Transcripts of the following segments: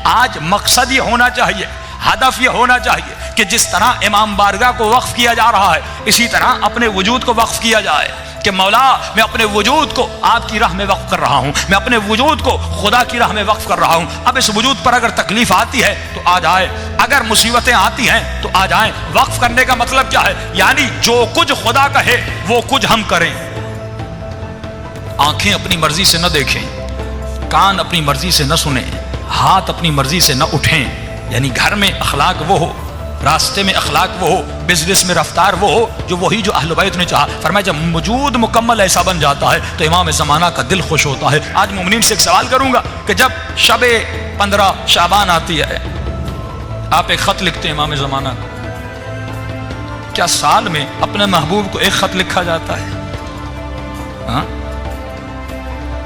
آج مقصد یہ ہونا چاہیے، ہدف یہ ہونا چاہیے کہ جس طرح امام بارگاہ کو وقف کیا جا رہا ہے اسی طرح اپنے وجود کو وقف کیا جائے کہ مولا میں اپنے وجود کو آپ کی راہ میں وقف کر رہا ہوں، میں اپنے وجود کو خدا کی راہ میں وقف کر رہا ہوں۔ اب اس وجود پر اگر تکلیف آتی ہے تو آ جائے، اگر مصیبتیں آتی ہیں تو آ جائیں۔ وقف کرنے کا مطلب کیا ہے؟ یعنی جو کچھ خدا کہے وہ کچھ ہم کریں۔ آنکھیں اپنی مرضی سے نہ دیکھیں، کان اپنی مرضی سے نہ سنیں، ہاتھ اپنی مرضی سے نہ اٹھیں۔ یعنی گھر میں اخلاق وہ ہو، راستے میں اخلاق وہ ہو، بزنس میں رفتار وہ ہو جو اہل بیت نے چاہا۔ فرمایا جب وجود مکمل ایسا بن جاتا ہے تو امام زمانہ کا دل خوش ہوتا ہے۔ آج مومنین سے ایک سوال کروں گا کہ جب شب 15 شعبان آتی ہے، آپ ایک خط لکھتے ہیں امام زمانہ کو، کیا سال میں اپنے محبوب کو ایک خط لکھا جاتا ہے؟ ہاں؟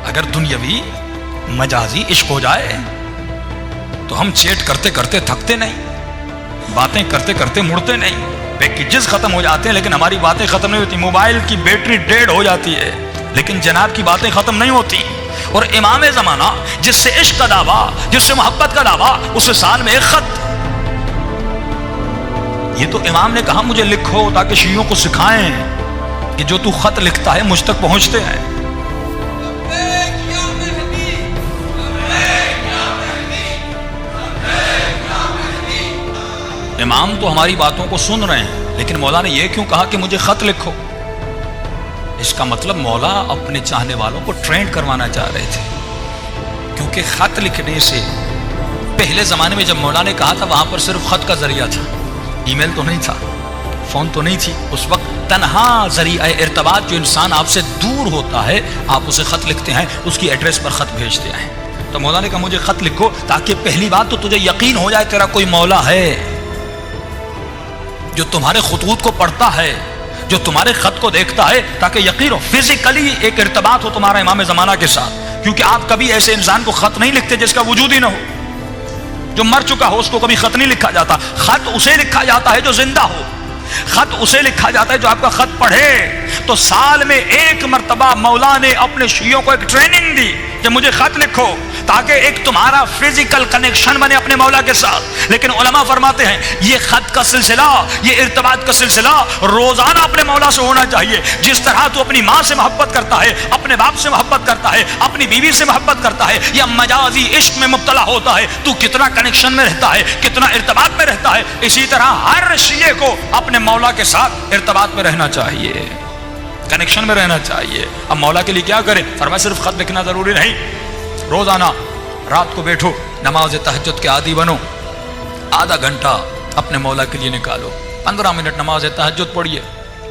اگر دنیاوی مجازی عشق ہو جائے تو ہم چیٹ کرتے کرتے تھکتے نہیں، باتیں کرتے کرتے مڑتے نہیں، پیکیجز ختم ہو جاتے ہیں لیکن ہماری باتیں ختم نہیں ہوتی، موبائل کی بیٹری ڈیڈ ہو جاتی ہے لیکن جناب کی باتیں ختم نہیں ہوتی۔ اور امام زمانہ جس سے عشق کا دعویٰ، جس سے محبت کا دعویٰ، اسے سال میں ایک خط۔ یہ تو امام نے کہا مجھے لکھو تاکہ شیعوں کو سکھائیں کہ جو تو خط لکھتا ہے مجھ تک پہنچتے ہیں۔ امام تو ہماری باتوں کو سن رہے ہیں لیکن مولا نے یہ کیوں کہا کہ مجھے خط لکھو؟ اس کا مطلب مولا اپنے چاہنے والوں کو ٹرینڈ کروانا چاہ رہے تھے، کیونکہ خط لکھنے سے پہلے زمانے میں جب مولا نے کہا تھا وہاں پر صرف خط کا ذریعہ تھا، ای میل تو نہیں تھا، فون تو نہیں تھی۔ اس وقت تنہا ذریعہ ارتباط جو انسان آپ سے دور ہوتا ہے آپ اسے خط لکھتے ہیں، اس کی ایڈریس پر خط بھیجتے ہیں۔ تو مولا نے کہا مجھے خط لکھو تاکہ پہلی بات تو تجھے یقین ہو جائے تیرا کوئی مولا ہے جو تمہارے خطوط کو پڑھتا ہے، جو تمہارے خط کو دیکھتا ہے، تاکہ یقین ہو فزیکلی ایک ارتباط ہو تمہارا امام زمانہ کے ساتھ۔ کیونکہ آپ کبھی ایسے انسان کو خط نہیں لکھتے جس کا وجود ہی نہ ہو، جو مر چکا ہو اس کو کبھی خط نہیں لکھا جاتا۔ خط اسے لکھا جاتا ہے جو زندہ ہو، خط اسے لکھا جاتا ہے جو آپ کا خط پڑھے۔ تو سال میں ایک مرتبہ مولا نے اپنے شیعوں کو ایک ٹریننگ دی کہ مجھے خط لکھو تاکہ ایک تمہارا فزیکل کنیکشن بنے اپنے مولا کے ساتھ۔ لیکن علماء فرماتے ہیں یہ خط کا سلسلہ، یہ ارتباط کا سلسلہ روزانہ اپنے مولا سے ہونا چاہیے۔ جس طرح تو اپنی ماں سے محبت کرتا ہے، اپنے باپ سے محبت کرتا ہے، اپنی بیوی سے محبت کرتا ہے یا مجازی عشق میں مبتلا ہوتا ہے، تو کتنا کنیکشن میں رہتا ہے، کتنا ارتباط میں رہتا ہے، اسی طرح ہر شیعہ کو اپنے مولا کے ساتھ ارتباط میں رہنا چاہیے، کنیکشن میں رہنا چاہیے۔ اب مولا کے لیے کیا کریں؟ فرمایا صرف خط لکھنا ضروری نہیں، روزانہ رات کو بیٹھو، نماز تہجد کے عادی بنو، آدھا گھنٹہ اپنے مولا کے لیے نکالو، 15 منٹ نماز تہجد پڑھیے۔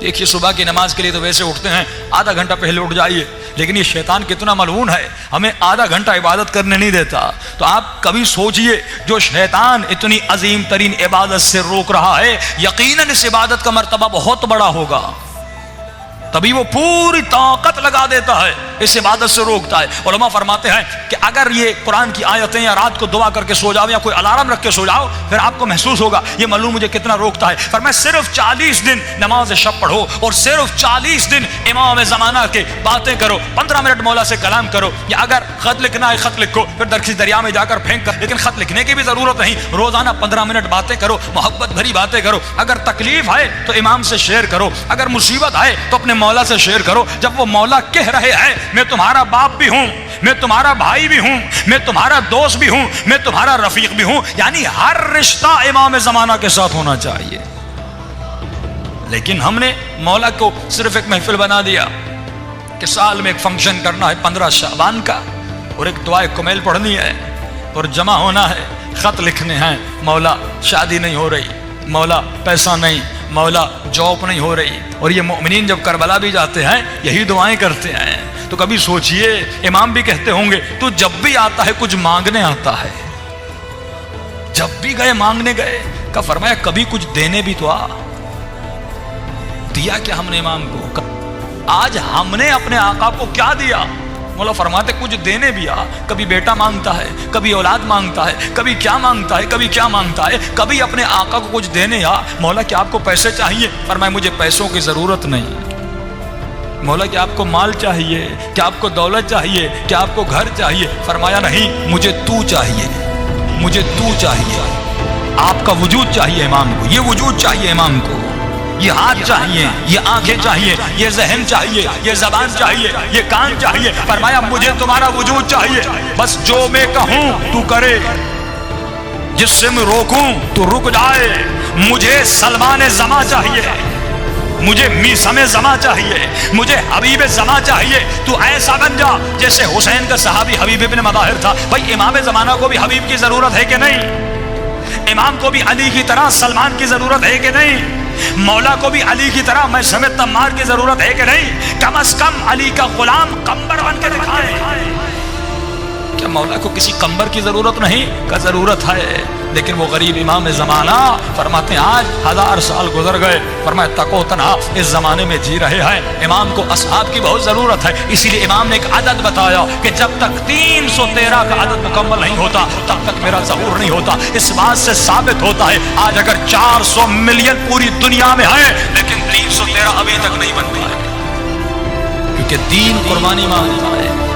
دیکھیے صبح کی نماز کے لیے تو ویسے اٹھتے ہیں آدھا گھنٹہ پہلے اٹھ جائیے، لیکن یہ شیطان کتنا ملعون ہے، ہمیں آدھا گھنٹہ عبادت کرنے نہیں دیتا۔ تو آپ کبھی سوچئے جو شیطان اتنی عظیم ترین عبادت سے روک رہا ہے، یقیناً اس عبادت کا مرتبہ بہت بڑا ہوگا، تبھی وہ پوری طاقت لگا دیتا ہے، اس عبادت سے روکتا ہے۔ علماء فرماتے ہیں کہ اگر یہ قرآن کی آیتیں یا رات کو دعا کر کے سو جاؤ یا کوئی الارم رکھ کے سو جاؤ، پھر آپ کو محسوس ہوگا یہ معلوم مجھے کتنا روکتا ہے۔ فرمایا صرف 40 دن نماز شب پڑھو اور صرف 40 دن امام زمانہ کے باتیں کرو، 15 منٹ مولا سے کلام کرو، یا اگر خط لکھنا ہے خط لکھو، پھر درخت دریا میں جا کر پھینک کر، لیکن خط لکھنے کی بھی ضرورت نہیں، روزانہ 15 منٹ باتیں کرو، محبت بھری باتیں کرو۔ اگر تکلیف ہے تو امام سے شیئر کرو، اگر مصیبت ہے تو اپنے مولا سے شیئر کرو۔ جب وہ مولا کہہ رہے ہیں میں تمہارا باپ بھی ہوں، میں تمہارا بھائی بھی ہوں، میں تمہارا دوست بھی ہوں، میں تمہارا رفیق بھی ہوں، یعنی ہر رشتہ امام زمانہ کے ساتھ ہونا چاہیے۔ لیکن ہم نے مولا کو صرف ایک محفل بنا دیا کہ سال میں ایک فنکشن کرنا ہے 15 شعبان کا، اور ایک دعائے کمیل پڑھنی ہے اور جمع ہونا ہے، خط لکھنے ہیں، مولا شادی نہیں ہو رہی، مولا پیسہ نہیں، مولا جاب نہیں ہو رہی۔ اور یہ مومنین جب کربلا بھی جاتے ہیں یہی دعائیں کرتے ہیں۔ تو کبھی سوچئے امام بھی کہتے ہوں گے تو جب بھی آتا ہے کچھ مانگنے آتا ہے، جب بھی گئے مانگنے گئے، کا فرمایا کبھی کچھ دینے بھی تو آ دیا کیا ہم نے امام کو؟ آج ہم نے اپنے آقا کو کیا دیا؟ مولا فرماتے کچھ دینے بھی آ۔ کبھی بیٹا مانگتا ہے، کبھی اولاد مانگتا ہے، کبھی کیا مانگتا ہے، کبھی کیا مانگتا ہے، کبھی اپنے آقا کو کچھ دینے آ۔ مولا کیا آپ کو پیسے چاہیے؟ فرمایا مجھے پیسوں کی ضرورت نہیں۔ مولا کیا آپ کو مال چاہیے؟ کیا آپ کو دولت چاہیے؟ کیا آپ کو گھر چاہیے؟ فرمایا نہیں، مجھے تو چاہیے۔ مجھے تو چاہیے، آپ کا وجود چاہیے امام کو، یہ وجود چاہیے امام کو، یہ ہاتھ چاہیے، یہ آنکھیں چاہیے، یہ ذہن چاہیے، یہ زبان چاہیے، یہ کان چاہیے۔ فرمایا مجھے تمہارا وجود چاہیے، بس جو میں کہوں تو کرے، جس سے میں روکوں تو رک جائے۔ مجھے سلمان زماں چاہیے، مجھے میثم زماں چاہیے، مجھے حبیب زماں چاہیے۔ تو ایسا بن جا جیسے حسین کا صحابی حبیب ابن مظاہر تھا۔ بھائی امام زمانہ کو بھی حبیب کی ضرورت ہے کہ نہیں؟ امام کو بھی علی کی طرح سلمان کی ضرورت ہے کہ نہیں؟ مولا کو بھی علی کی طرح میں سمیت تمار کی ضرورت ہے کہ نہیں؟ کم از کم علی کا غلام قمبر بن کے دکھائے۔ کیا مولا کو کسی قمبر کی ضرورت نہیں؟ کا ضرورت ہے، لیکن وہ غریب امام زمانہ فرماتے ہیں آج 1000 سال گزر گئے، فرمایا تکو تنہا اس زمانے میں جی رہے ہیں، امام کو اصحاب کی بہت ضرورت ہے۔ اسی لیے امام نے ایک عدد بتایا کہ جب تک 313 کا عدد مکمل نہیں ہوتا تب تک میرا ظہور نہیں ہوتا۔ اس بات سے ثابت ہوتا ہے آج اگر 400 ملین پوری دنیا میں ہے لیکن 313 ابھی تک نہیں بن پائے، کیونکہ دین قربانی مانگتا ہے۔